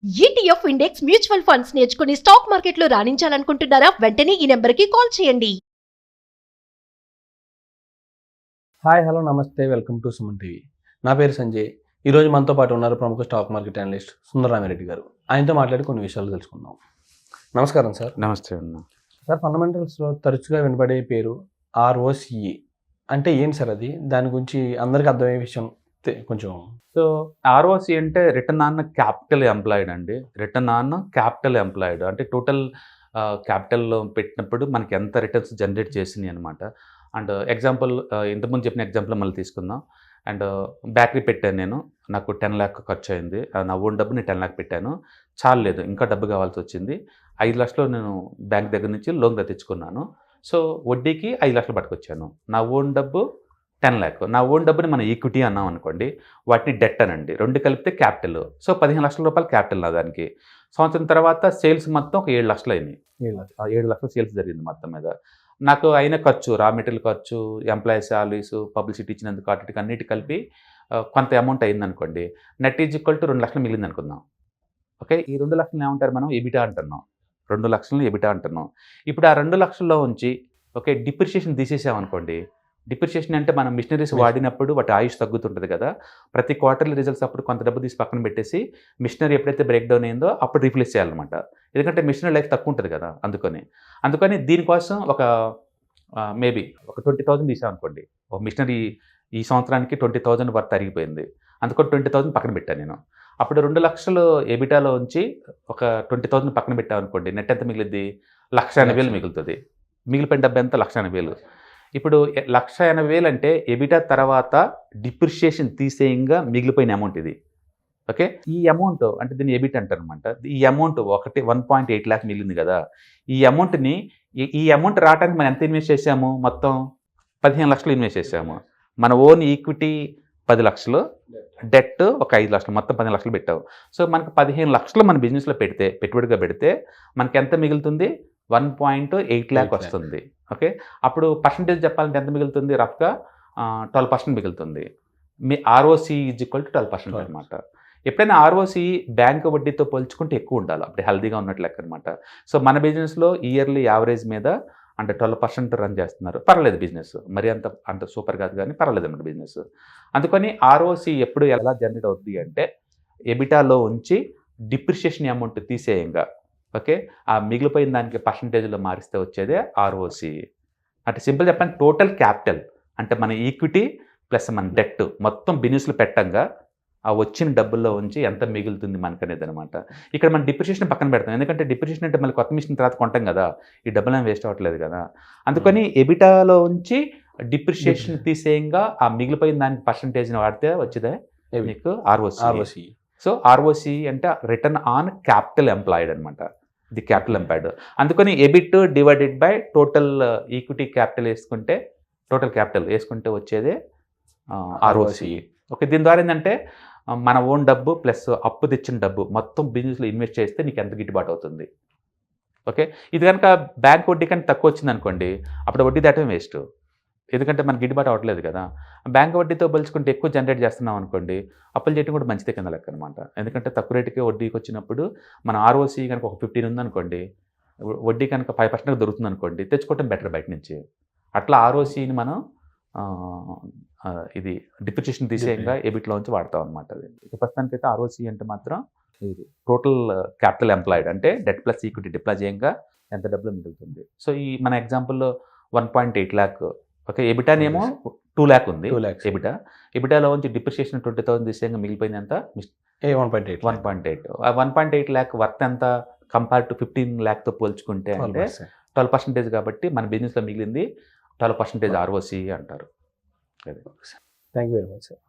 ETF index mutual funds నేర్చుకుని stock మార్కెట్లో రాణించాలనుకుంటున్నారా? వెంటనే ఈ నెంబర్కి కాల్ చేయండి. హాయ్ హలో నమస్తే, వెల్కమ్ టు సుమన్ టీవీ. నా పేరు సంజయ్. ఈరోజు మనతో పాటు ఉన్నారు ప్రముఖ స్టాక్ మార్కెట్ అనలిస్ట్ సుందరరామిరెడ్డి గారు. ఆయనతో మాట్లాడి కొన్ని విషయాలు తెలుసుకుందాం. నమస్కారం సార్. నమస్తే అన్న. సార్, ఫండమెంటల్స్లో తరచుగా వినబడే పేరు ROCE అంటే ఏంటి సార్? అది దాని గురించి అందరికీ అర్థమయ్యే విషయం కొంచెం. సో ROC అంటే రిటర్న్ ఆన్ క్యాపిటల్ ఎంప్లాయిడ్ అండి. రిటర్న్ ఆన్ క్యాపిటల్ ఎంప్లాయిడ్ అంటే టోటల్ క్యాపిటల్లో పెట్టినప్పుడు మనకి ఎంత రిటర్న్స్ జనరేట్ చేసినాయి అనమాట. అండ్ ఎగ్జాంపుల్ ఇంతకుముందు చెప్పిన ఎగ్జాంపుల్ మళ్ళీ తీసుకుందాం. అండ్ బేకరీ పెట్టాను నేను, నాకు 10 lakh ఖర్చు అయింది. నా ఓన్ డబ్బు నేను 10 lakh పెట్టాను, చాలేదు, ఇంకా డబ్బు కావాల్సి వచ్చింది. 5 లక్షలు నేను బ్యాంక్ దగ్గర నుంచి లోన్గా తెచ్చుకున్నాను. సో వడ్డీకి 5 లక్షలు పట్టుకొచ్చాను. నా ఓన్ డబ్బు 10 lakh. నా ఓన్ డబ్బుని మనం ఈక్విటీ అన్నాం అనుకోండి, వాటిని డెట్ అనండి. రెండు కలిపితే క్యాపిటల్. సో 15 లక్షల రూపాయలు క్యాపిటల్ నా దానికి. సంవత్సరం తర్వాత సేల్స్ మొత్తం ఒక 7 లక్షలు అయినాయి. 7 లక్షలు సేల్స్ జరిగింది మొత్తం మీద. నాకు అయిన ఖర్చు, రా మెటీరియల్ ఖర్చు, ఎంప్లాయీస్ సాలరీస్, పబ్లిసిటీ ఇచ్చినందుకు వాటికి అన్నిటి కలిపి కొంత అమౌంట్ అయింది అనుకోండి. నెట్ ఈజ్ ఈక్వల్ టు 2 లక్షలు మిగిలింది అనుకుందాం. ఓకే, ఈ 2 లక్షలు ఏమంటారు మనం? ఎబిటా అంటున్నాం. 2 లక్షలను ఎబిటా అంటున్నాం. ఇప్పుడు ఆ 2 లక్షల్లో ఉంచి ఓకే డిప్రిషియేషన్ తీసేసామనుకోండి. డిప్రిషియేషన్ అంటే మనం మిషనరీస్ వాడినప్పుడు వాటి ఆయుష్ తగ్గుతుంటుంది కదా. ప్రతి క్వార్టర్లీ రిజల్ట్స్ అప్పుడు కొంత డబ్బు తీసి పక్కన పెట్టేసి మిషనరీ ఎప్పుడైతే బ్రేక్ డౌన్ అయిందో అప్పుడు రీప్లేస్ చేయాలన్నమాట. ఎందుకంటే మిషనరీ లైఫ్ తక్కువ ఉంటుంది కదా. అందుకని దీనికోసం ఒక మేబీ ఒక 20,000 తీసామనుకోండి. ఒక మిషనరీ ఈ సంవత్సరానికి 20,000 వర్త్ అరిగిపోయింది. అందుకని 20,000 పక్కన పెట్టాను నేను. అప్పుడు 2 లక్షలు ఎబిటాలో ఉంచి ఒక 20,000 పక్కన పెట్టామనుకోండి. నెట్ ఎంత మిగిలిద్ది? 1,80,000 మిగులుతుంది. మిగిలిపోయిన డబ్బు ఎంత? 1,80,000. ఇప్పుడు 1,80,000 అంటే ఎబిటా తర్వాత డిప్రిషియేషన్ తీసేయంగా మిగిలిపోయిన అమౌంట్ ఇది. ఓకే, ఈ అమౌంట్ అంటే దీన్ని ఎబిట్ అంటారు అనమాట. ఈ అమౌంట్ 1.8 lakh మిగిలింది కదా. ఈ అమౌంట్ రావడానికి మనం ఎంత ఇన్వెస్ట్ చేసాము? మొత్తం 15 లక్షలు ఇన్వెస్ట్ చేసాము. మన ఓన్ ఈక్విటీ 10 లక్షలు, డెట్ ఒక 5 లక్షలు, మొత్తం 15 లక్షలు పెట్టాము. సో మనకు 15 లక్షలు మన బిజినెస్లో పెట్టుబడిగా పెడితే మనకి ఎంత మిగులుతుంది? 1.8 lakh వస్తుంది. ఓకే, అప్పుడు పర్సంటేజ్ చెప్పాలంటే ఎంత మిగులుతుంది? రఫ్గా 12% మిగులుతుంది. మీ ROC ఈజ్ ఈక్వల్ టు 12% అనమాట. ఎప్పుడైనా ROC బ్యాంక్ వడ్డీతో పోల్చుకుంటే ఎక్కువ ఉండాలి, అప్పుడు హెల్దీగా ఉన్నట్లు లెక్క అనమాట. సో మన బిజినెస్లో ఇయర్లీ యావరేజ్ మీద అంటే 12% రన్ చేస్తున్నారు. పర్లేదు బిజినెస్, మరి అంత సూపర్ కాదు కానీ పర్లేదు అన్నమాట బిజినెస్. అందుకని ROC ఎప్పుడు ఎలా జనరేట్ అవుతుంది అంటే ఎబిటాలో ఉంచి డిప్రిషియేషన్ అమౌంట్ తీసేయంగా ఓకే ఆ మిగిలిపోయిన దానికి పర్సంటేజ్లో మారిస్తే వచ్చేదే ROC. అంటే సింపుల్ చెప్పండి, టోటల్ క్యాపిటల్ అంటే మన ఈక్విటీ ప్లస్ మన డెట్ మొత్తం బిజినెస్లో పెట్టంగా ఆ వచ్చిన డబ్బుల్లో ఉంచి ఎంత మిగులుతుంది మనకు అనేది అనమాట. ఇక్కడ మనం డిప్రిషియేషన్ పక్కన పెడతాం, ఎందుకంటే డిప్రిషియేషన్ అంటే మళ్ళీ కొత్త మిషన్ తర్వాత కొంటాం కదా, ఈ డబ్బులు ఏమి వేస్ట్ అవ్వట్లేదు కదా. అందుకని ఎబిటాలో ఉంచి డిప్రిషియేషన్ తీసేయంగా ఆ మిగిలిపోయిన దానికి పర్సంటేజ్ని వాడితే వచ్చేదే మీకు ROC. సో ROC అంటే రిటర్న్ ఆన్ క్యాపిటల్ ఎంప్లాయిడ్ అనమాట. ఇది క్యాపిటల్ ఎంప్లాయిడ్. అందుకని EBIT divided by total equity capital వేసుకుంటే వచ్చేదే ROC. ఓకే, దీని ద్వారా ఏంటంటే మన ఓన్ డబ్బు ప్లస్ అప్పు తెచ్చిన డబ్బు మొత్తం బిజినెస్లో ఇన్వెస్ట్ చేస్తే నీకు ఎంత గిట్టుబాటు అవుతుంది. ఓకే, ఇది కనుక బ్యాంక్ వడ్డీ కంటే తక్కువ వచ్చింది అనుకోండి, అప్పుడు వడ్డీ దాటం వేస్ట్, ఎందుకంటే మనకి గిట్టుబాటు అవ్వట్లేదు కదా. బ్యాంక్ వడ్డీతో పోల్చుకుంటే ఎక్కువ జనరేట్ చేస్తున్నాం అనుకోండి, అప్పులు చేయడం కూడా మంచిదే కింద లెక్క అనమాట. ఎందుకంటే తక్కువ రేటుకే వడ్డీకి వచ్చినప్పుడు మన ROC కనుక ఒక 15 ఉందనుకోండి, వడ్డీ కనుక 5% దొరుకుతుంది అనుకోండి, తెచ్చుకోవటం బెటర్ బయట నుంచి. అట్లా ROCని మనం ఇది డిప్రిషియేషన్ తీసేయంగా ఎబిట్లో నుంచి వాడతాం అనమాట. అది ప్రస్తుతానికైతే ROC అంటే మాత్రం ఇది టోటల్ క్యాపిటల్ ఎంప్లాయిడ్ అంటే డెట్ ప్లస్ ఈక్విటీ డిప్లాయ్ చేయంగా ఎంత డబ్బులు మిగులుతుంది. సో ఈ మన ఎగ్జాంపుల్లో 1.8 lakh. ఓకే, ఎబిటానేమో 2 lakh ఉంది. ఎబిటాలో నుంచి డిప్రిషియేషన్ 20,000 తీసేయంగా మిగిలిపోయింది ఎంత? 1.8. 1.8 lakh వర్త్ ఎంత కంపేర్ టు 15 lakhతో పోల్చుకుంటే అంటే 12% కాబట్టి మన బిజినెస్లో మిగిలింది 12% ROC అంటారు. Thank you very much sir.